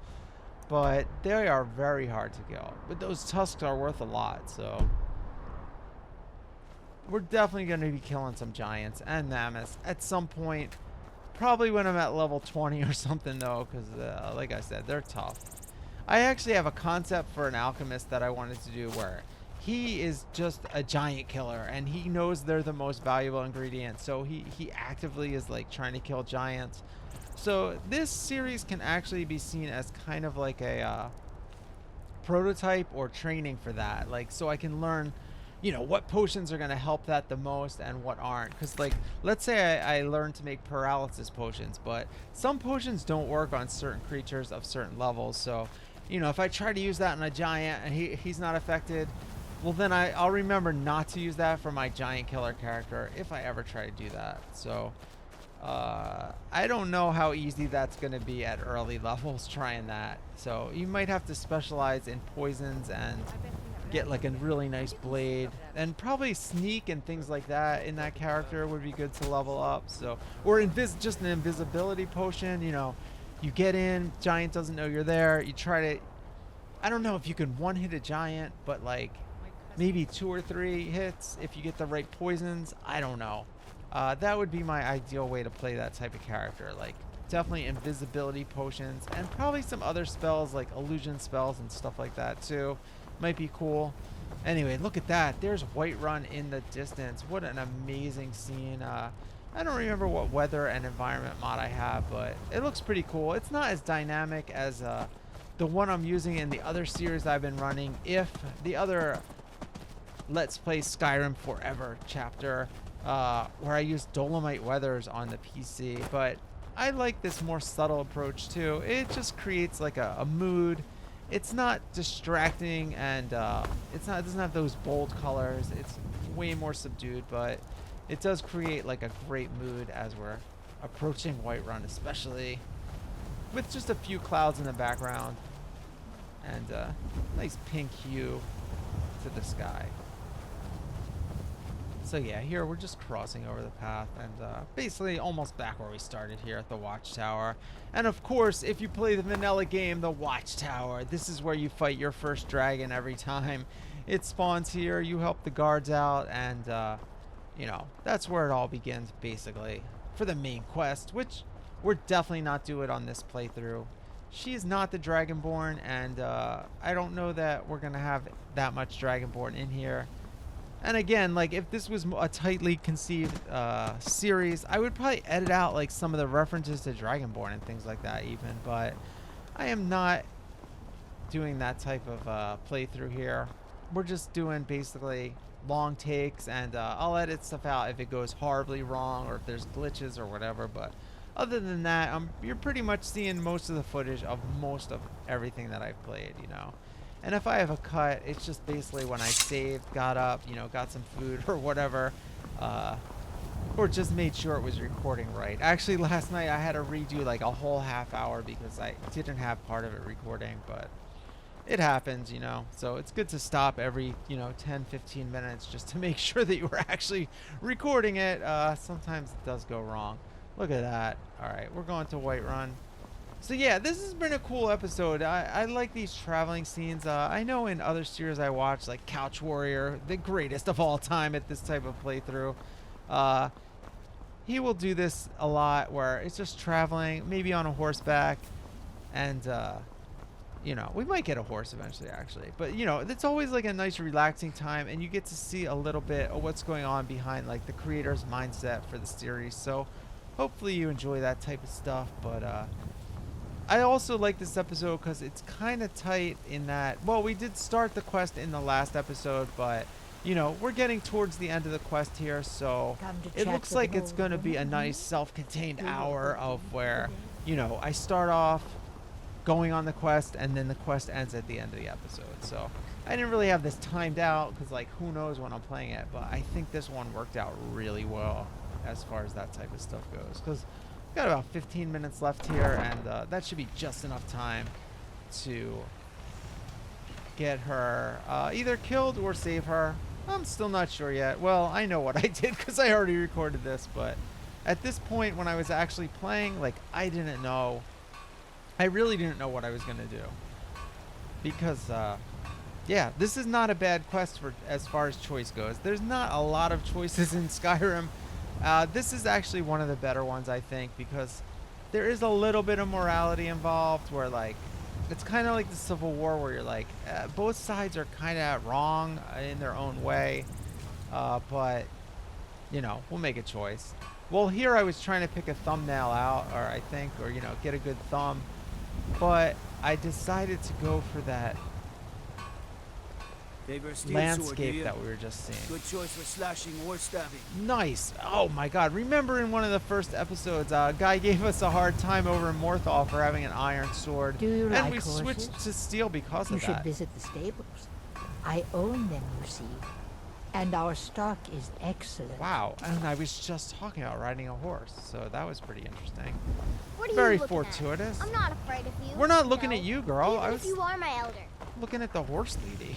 But they are very hard to kill. But those tusks are worth a lot, so. We're definitely going to be killing some giants and mammoths at some point. Probably when I'm at level 20 or something, though, because, like I said, they're tough. I actually have a concept for an alchemist that I wanted to do where he is just a giant killer and he knows they're the most valuable ingredient, so he actively is like trying to kill giants. So this series can actually be seen as kind of like a prototype or training for that, like, so I can learn, you know, what potions are going to help that the most and what aren't. Because, like, let's say I learned to make paralysis potions, but some potions don't work on certain creatures of certain levels. So, you know, if I try to use that on a giant and he's not affected, well, then I'll remember not to use that for my giant killer character if I ever try to do that. So, I don't know how easy that's going to be at early levels trying that. So, you might have to specialize in poisons and get like a really nice blade, and probably sneak and things like that in that character would be good to level up. So, or just an invisibility potion, you know, you get in, giant doesn't know you're there, you try to, I don't know if you can one hit a giant, but like maybe 2 or 3 hits if you get the right poisons. I don't know. That would be my ideal way to play that type of character. Like, definitely invisibility potions and probably some other spells like illusion spells and stuff like that too. Might be cool. Anyway, look at that. There's Whiterun in the distance. What an amazing scene. I don't remember what weather and environment mod I have, but it looks pretty cool. It's not as dynamic as the one I'm using in the other series I've been running. If the other Let's Play Skyrim Forever chapter, where I use Dolomite weathers on the PC, but I like this more subtle approach too. It just creates like a mood. It's not distracting, and it doesn't have those bold colors. It's way more subdued, but it does create like a great mood as we're approaching Whiterun, especially with just a few clouds in the background and nice pink hue to the sky. So yeah, here we're just crossing over the path and basically almost back where we started here at the Watchtower. And of course, if you play the vanilla game, the Watchtower, this is where you fight your first dragon every time it spawns here. You help the guards out, and you know, that's where it all begins basically for the main quest, which we're definitely not doing on this playthrough. She is not the Dragonborn, and I don't know that we're gonna have that much Dragonborn in here. And again, like, if this was a tightly conceived series, I would probably edit out like some of the references to Dragonborn and things like that even, but I am not doing that type of playthrough here. We're just doing basically long takes, and I'll edit stuff out if it goes horribly wrong or if there's glitches or whatever, but other than that, you're pretty much seeing most of the footage of most of everything that I've played, you know. And if I have a cut, it's just basically when I saved, got up, you know, got some food or whatever, or just made sure it was recording right. Actually, last night I had to redo like a whole half hour because I didn't have part of it recording, but it happens, you know. So it's good to stop every, you know, 10-15 minutes just to make sure that you were actually recording it. Sometimes it does go wrong. Look at that. All right, we're going to Whiterun. So yeah, this has been a cool episode. I like these traveling scenes. I know in other series I watched, like Couch Warrior, the greatest of all time at this type of playthrough, he will do this a lot where it's just traveling, maybe on a horseback, and you know, we might get a horse eventually actually, but you know, it's always like a nice relaxing time, and you get to see a little bit of what's going on behind like the creator's mindset for the series. So hopefully you enjoy that type of stuff. But I also like this episode because it's kind of tight in that, well, we did start the quest in the last episode, but you know, we're getting towards the end of the quest here, so it looks like it's going to be a nice self-contained hour of where, you know, I start off going on the quest and then the quest ends at the end of the episode. So I didn't really have this timed out because, like, who knows when I'm playing it, but I think this one worked out really well as far as that type of stuff goes, because got about 15 minutes left here, and that should be just enough time to get her either killed or save her. I'm still not sure yet. Well, I know what I did because I already recorded this, but at this point when I was actually playing, like, I didn't know. I really didn't know what I was going to do. Because, yeah, this is not a bad quest for as far as choice goes. There's not a lot of choices in Skyrim. This is actually one of the better ones, I think, because there is a little bit of morality involved where, like, it's kind of like the Civil War where you're like, both sides are kind of wrong in their own way, but, you know, we'll make a choice. Well, here I was trying to pick a thumbnail out, or I think, or, you know, get a good thumb, but I decided to go for that landscape that we were just seeing. Good choice for slashing or stabbing. Nice. Oh my god. Remember in one of the first episodes, a guy gave us a hard time over in Morthal for having an iron sword. Do you and like we horses? switched to steel because You of should that. visit the stables. I own them, you see. And our stock is excellent. Wow. And I was just talking about riding a horse, so that was pretty interesting. What are you Very looking fortuitous. At? I'm not afraid of you. We're not looking No. at you, girl. Even I if was you are my elder. looking at the horse lady.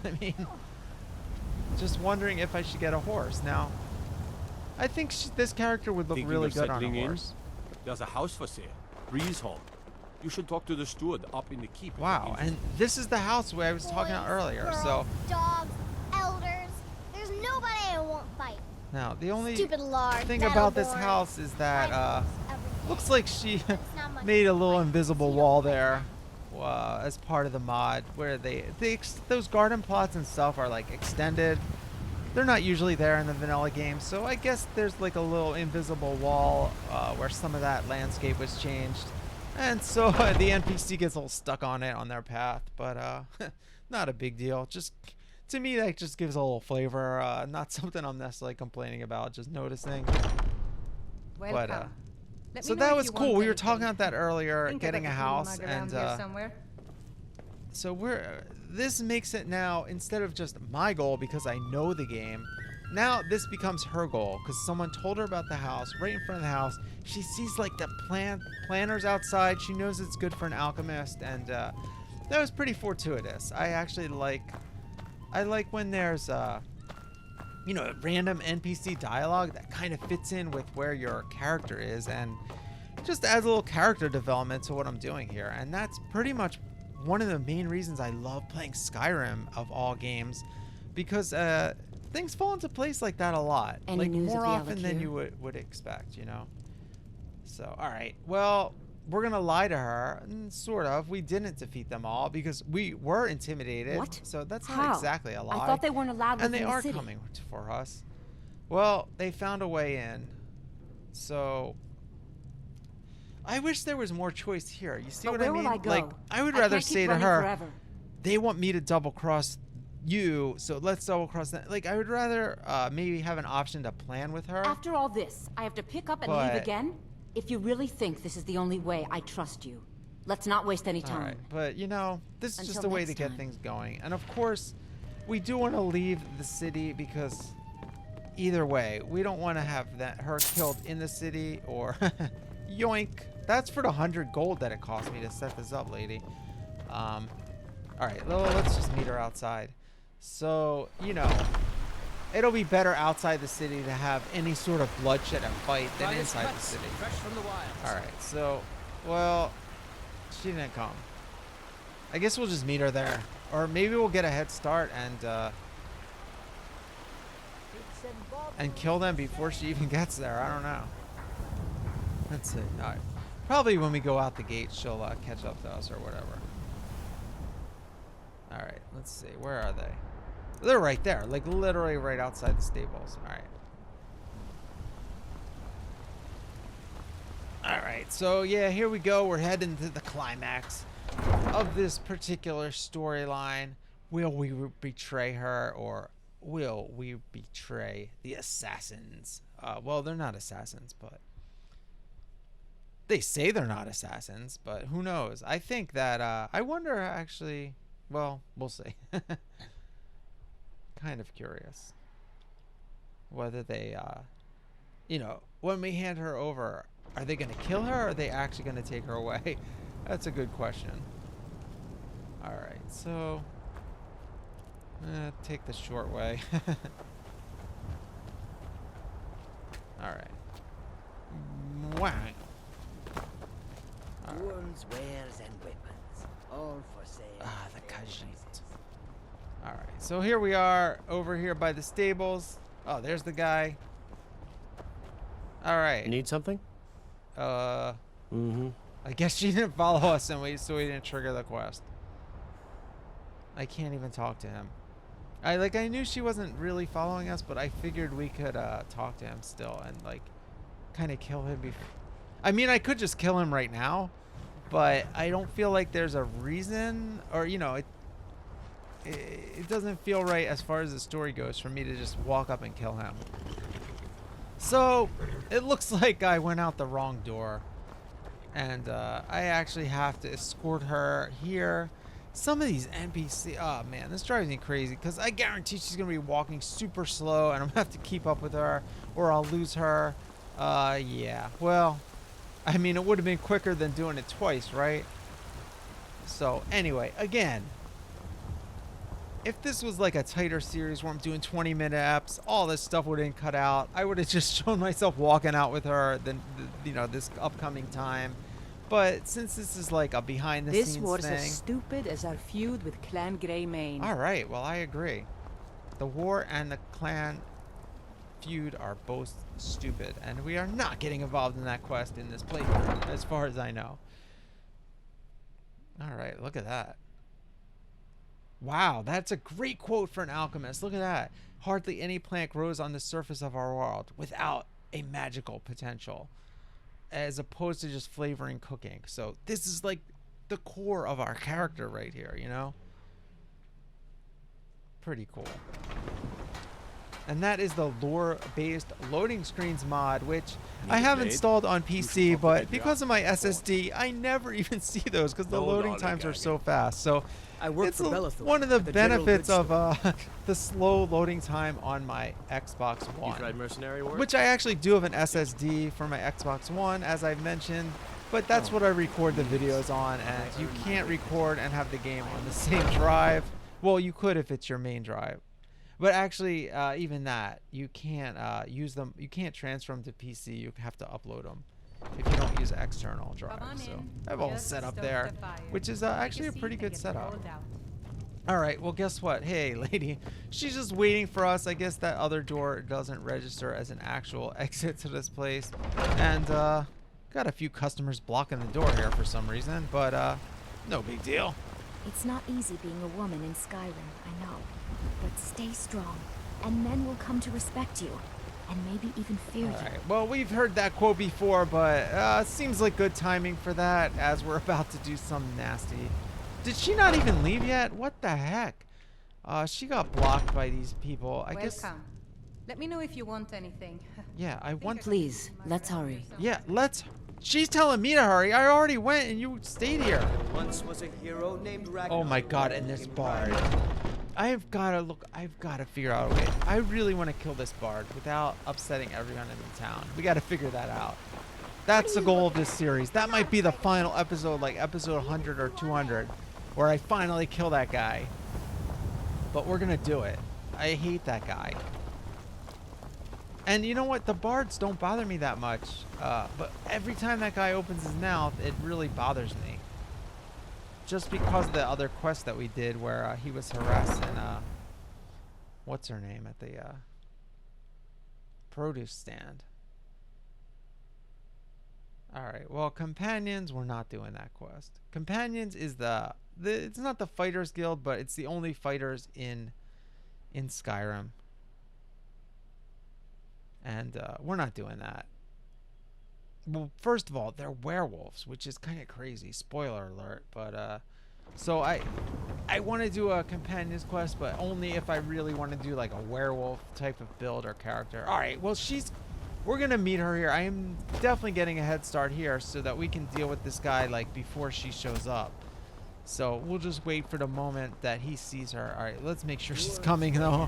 I mean, just wondering if I should get a horse. Now, I think this character would look Thinking really of good on a settling in? horse. There's a house for sale. Breeze Home. You should talk to the steward up in the keep. Wow, and this is the house where I was talking about Boys, earlier. girls, So dogs, elders. There's nobody I won't fight. now the only Stupid large. thing about this house is that looks like she made a little invisible wall there as part of the mod, where those garden plots and stuff are like extended, they're not usually there in the vanilla game, so I guess there's like a little invisible wall where some of that landscape was changed. And so the NPC gets a little stuck on it on their path, but not a big deal. Just to me, that just gives a little flavor. Not something I'm necessarily complaining about, just noticing. Welcome. But so that was cool. We were talking about that earlier, getting a house, and so this makes it now, instead of just my goal because I know the game, now this becomes her goal because someone told her about the house right in front of the house. She sees like the planters outside. She knows it's good for an alchemist, and that was pretty fortuitous. I actually like when there's you know, random NPC dialogue that kind of fits in with where your character is and just adds a little character development to what I'm doing here. And that's pretty much one of the main reasons I love playing Skyrim of all games, because things fall into place like that a lot. Like more often than you would expect, you know? So, all right. Well, we're going to lie to her, sort of. We didn't defeat them all because we were intimidated. What? So that's not exactly a lie. I thought they weren't allowed and they within are the city. coming for us. Well, they found a way in. So I wish there was more choice here. You see what I mean? Where will I go? Like, I would rather say to her, forever. they want me to double cross you, so let's double cross that. Like, I would rather maybe have an option to plan with her. After all this, I have to pick up and leave again? If you really think this is the only way, I trust you. Let's not waste any time. All right, but you know, this is just a way to get things going. And of course, we do want to leave the city because either way, we don't want to have her killed in the city or yoink. That's for the 100 gold that it cost me to set this up, lady. All right, let's just meet her outside. So, you know, it'll be better outside the city to have any sort of bloodshed and fight than inside the city. Fresh from the wild. All right, so, well, she didn't come. I guess we'll just meet her there. Or maybe we'll get a head start and kill them before she even gets there. I don't know. Let's see. All right. Probably when we go out the gate, she'll catch up to us or whatever. All right, let's see. Where are they? They're right there, like literally right outside the stables. All right. All right, so yeah, here we go. We're heading to the climax of this particular storyline. Will we betray her, or will we betray the assassins? Well, they're not assassins, but they say they're not assassins, but who knows? I think that, I wonder actually, well, we'll see. Kind of curious whether they, you know, when we hand her over, are they going to kill her or are they actually going to take her away? That's a good question. All right, so take the short way. All right. Wow. Wounds, wares, and weapons, all for sale. Ah, the Khajiit. All right, so here we are over here by the stables. Oh, there's the guy. All right. Need something? I guess she didn't follow us, and so we didn't trigger the quest. I can't even talk to him. I knew she wasn't really following us, but I figured we could talk to him still and like kind of kill him before. I mean, I could just kill him right now, but I don't feel like there's a reason, or you know, it doesn't feel right as far as the story goes for me to just walk up and kill him. So it looks like I went out the wrong door, and I actually have to escort her here. Some of these NPC, oh man, this drives me crazy because I guarantee she's gonna be walking super slow and I'm gonna have to keep up with her or I'll lose her. Yeah, well, I mean, it would have been quicker than doing it twice, right? So anyway, again, if this was like a tighter series where I'm doing 20-minute eps, all this stuff would have been cut out. I would have just shown myself walking out with her then, you know, this upcoming time. But since this is like a behind-the-scenes thing... This war's as stupid as our feud with Clan Greymane. All right, well, I agree. The war and the clan feud are both stupid, and we are not getting involved in that quest in this playthrough, as far as I know. All right, look at that. Wow, that's a great quote for an alchemist. Look at that. Hardly any plant grows on the surface of our world without a magical potential, as opposed to just flavoring cooking. So this is like the core of our character right here, you know? Pretty cool. And that is the lore-based loading screens mod, which I have installed on PC, but because of my SSD, I never even see those because the loading times are so fast. So it's one of the benefits of the slow loading time on my Xbox One. You tried Mercenary Wars? Which I actually do have an SSD for my Xbox One, as I've mentioned, but that's what I record the videos on, and you can't record and have the game on the same drive. Well, you could if it's your main drive. But actually, even that, you can't use them. You can't transfer them to PC. You have to upload them if you don't use external drives. So I have all set up there, which is actually a pretty good setup. All right, well, guess what? Hey, lady, she's just waiting for us. I guess that other door doesn't register as an actual exit to this place. And got a few customers blocking the door here for some reason, but no big deal. It's not easy being a woman in Skyrim, I know. But stay strong, and men will come to respect you, and maybe even fear you. Alright, well, we've heard that quote before, but it seems like good timing for that, as we're about to do some nasty. Did she not even leave yet? What the heck? She got blocked by these people. I guess. Let me know if you want anything. Yeah, I want. Please, let's hurry. Yeah, let's. She's telling me to hurry. I already went, and you stayed here. Once was a hero named Ragnar. Oh my God! And this bard. I've got to figure out a way. I really want to kill this bard without upsetting everyone in the town. We got to figure that out. That's the goal of this series. That might be the final episode, like episode 100 or 200, where I finally kill that guy. But we're going to do it. I hate that guy. And you know what? The bards don't bother me that much. But every time that guy opens his mouth, it really bothers me. Just because of the other quest that we did where he was harassing, what's her name at the produce stand. Alright, well, companions, we're not doing that quest. Companions is it's not the fighters guild, but it's the only fighters in Skyrim. And we're not doing that. Well, first of all, they're werewolves, which is kind of crazy. Spoiler alert. But so I want to do a companions quest, but only if I really want to do like a werewolf type of build or character. All right, well, we're gonna meet her here. I am definitely getting a head start here so that we can deal with this guy like before she shows up. So we'll just wait for the moment that he sees her. All right, let's make sure she's coming though.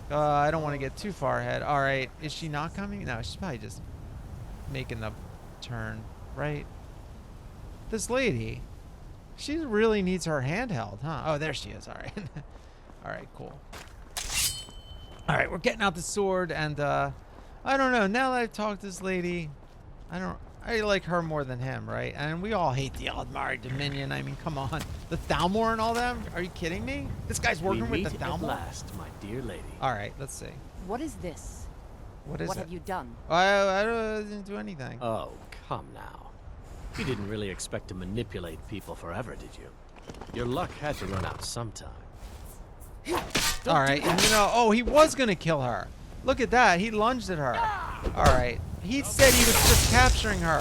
I don't want to get too far ahead. All right, is she not coming? No, she's probably just making the turn, right? This lady, she really needs her handheld, huh? Oh, there she is. All right. All right, cool. All right, we're getting out the sword, and I don't know. Now that I've talked to this lady, I like her more than him, right? And we all hate the Aldmari Dominion. I mean, come on. The Thalmor and all them? Are you kidding me? This guy's working with the Thalmor? At last, my dear lady. All right, let's see. What is this? What is it? What have you done? I didn't do anything. Oh, come now. You didn't really expect to manipulate people forever, did you? Your luck had to run out sometime. All right, and oh, he was going to kill her. Look at that. He lunged at her. All right. He said he was just capturing her.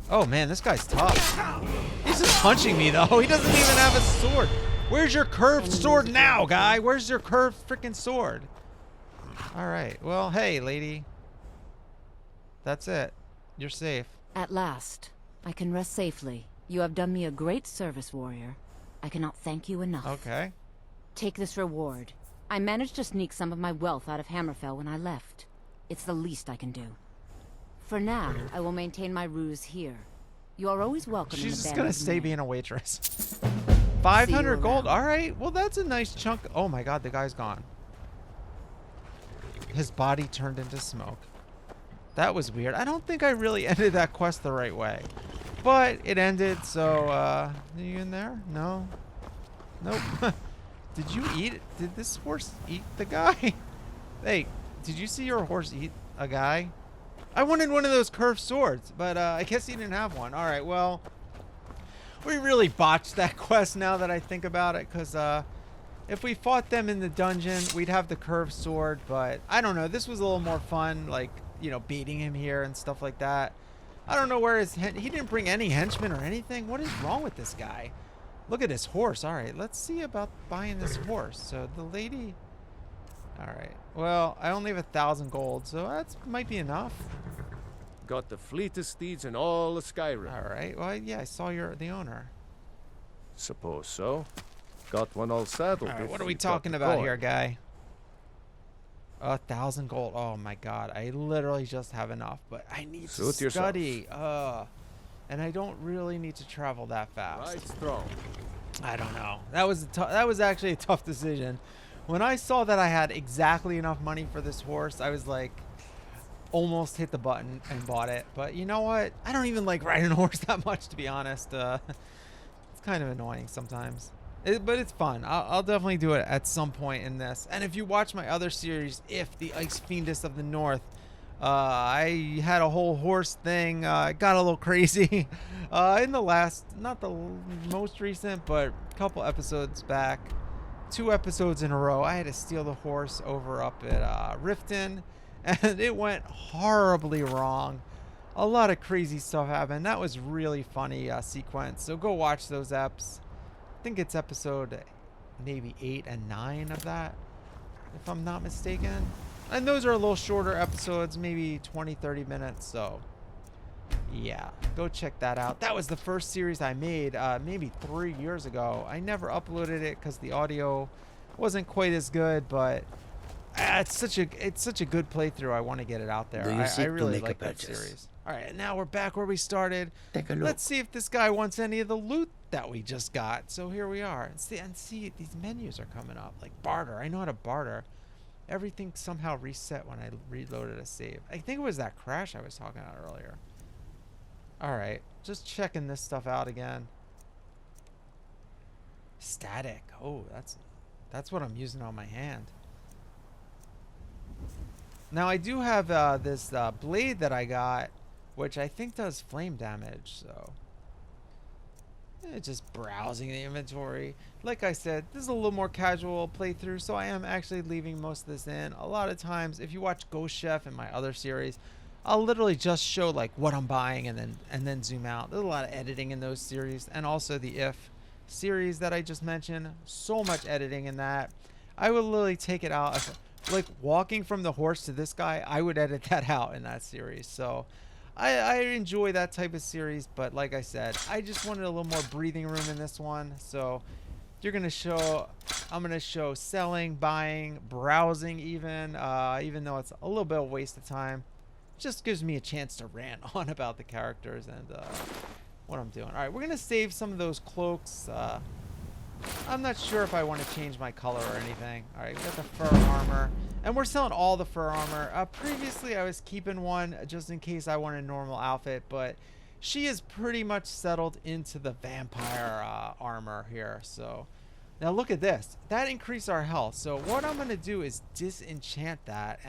Oh, man, this guy's tough. He's just punching me, though. He doesn't even have a sword. Where's your curved sword now, guy? Where's your curved freaking sword? All right. Well, hey, lady. That's it. You're safe. At last, I can rest safely. You have done me a great service, warrior. I cannot thank you enough. Okay. Take this reward. I managed to sneak some of my wealth out of Hammerfell when I left. It's the least I can do. For now, I will maintain my ruse here. You are always welcome. She's just gonna stay being a waitress. 500 gold. All right. Well, that's a nice chunk. Oh my God, the guy's gone. His body turned into smoke. That was weird. I don't think I really ended that quest the right way, but it ended. So, are you in there? No. Nope. Did you eat? Did this horse eat the guy? Hey, did you see your horse eat a guy? I wanted one of those curved swords, but I guess he didn't have one. All right, well, We really botched that quest now that I think about it, because if we fought them in the dungeon, we'd have the curved sword, but I don't know. This was a little more fun, like, you know, beating him here and stuff like that. I don't know where he didn't bring any henchmen or anything. What is wrong with this guy? Look at his horse. All right, let's see about buying this horse. So the lady... All right. Well, I only have 1,000 gold, so that might be enough. Got the fleetest steeds in all of Skyrim. All right. Well, yeah, I saw you're the owner. Suppose so. Got one all saddled. All right, what are we talking about here, guy? 1,000 gold. Oh my God, I literally just have enough, but I need to study. And I don't really need to travel that fast. Right strong. I don't know. That was actually a tough decision. When I saw that I had exactly enough money for this horse, I was like, almost hit the button and bought it. But you know what? I don't even like riding a horse that much, to be honest. It's kind of annoying sometimes. But it's fun. I'll definitely do it at some point in this. And if you watch my other series, If the Ice Fiendess of the North, I had a whole horse thing. It got a little crazy in the last, not the most recent, but a couple episodes back. 2 episodes in a row, I had to steal the horse over up at Riften, and it went horribly wrong. A lot of crazy stuff happened. That was really funny sequence. So go watch those eps. I think it's episode maybe 8 and 9 of that, if I'm not mistaken. And those are a little shorter episodes, maybe 20-30 minutes. So yeah, go check that out. That was the first series I made maybe 3 years ago. I never uploaded it because the audio wasn't quite as good, but it's such a good playthrough. I want to get it out there. I really like that series. All right, now we're back where we started. Take a look. Let's see if this guy wants any of the loot that we just got. So here we are. And see, these menus are coming up, like barter. I know how to barter. Everything somehow reset when I reloaded a save. I think it was that crash I was talking about earlier. All right, just checking this stuff out again. Static. Oh, that's what I'm using on my hand. Now I do have this blade that I got, which I think does flame damage. So just browsing the inventory. Like I said, this is a little more casual playthrough, so I am actually leaving most of this in. A lot of times, if you watch Ghost Chef in my other series, I'll literally just show like what I'm buying and then zoom out. There's a lot of editing in those series, and also the If series that I just mentioned. So much editing in that. I would literally take it out. Like walking from the horse to this guy, I would edit that out in that series. So I enjoy that type of series, but like I said, I just wanted a little more breathing room in this one. So I'm gonna show selling, buying, browsing, even though it's a little bit of a waste of time. Just gives me a chance to rant on about the characters and what I'm doing. All right, we're gonna save some of those cloaks. I'm not sure if I want to change my color or anything. All right, we got the fur armor, and we're selling all the fur armor. Previously, I was keeping one just in case I want a normal outfit, but she is pretty much settled into the vampire armor here. So now look at this. That increased our health. So what I'm gonna do is disenchant that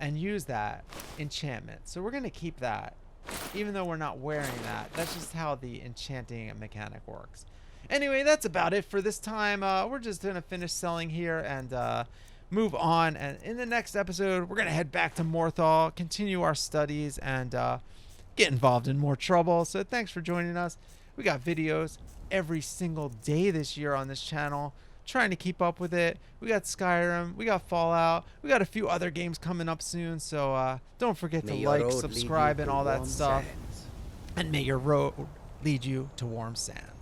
and use that enchantment. So we're gonna keep that, even though we're not wearing that. That's just how the enchanting mechanic works. Anyway, that's about it for this time. We're just gonna finish selling here and move on. And in the next episode, we're gonna head back to Morthal, continue our studies, and get involved in more trouble. So thanks for joining us. We got videos every single day this year on this channel, trying to keep up with it. We got Skyrim, we got Fallout, we got a few other games coming up soon. So don't forget to like, subscribe, and all that stuff. And may your road lead you to warm sands.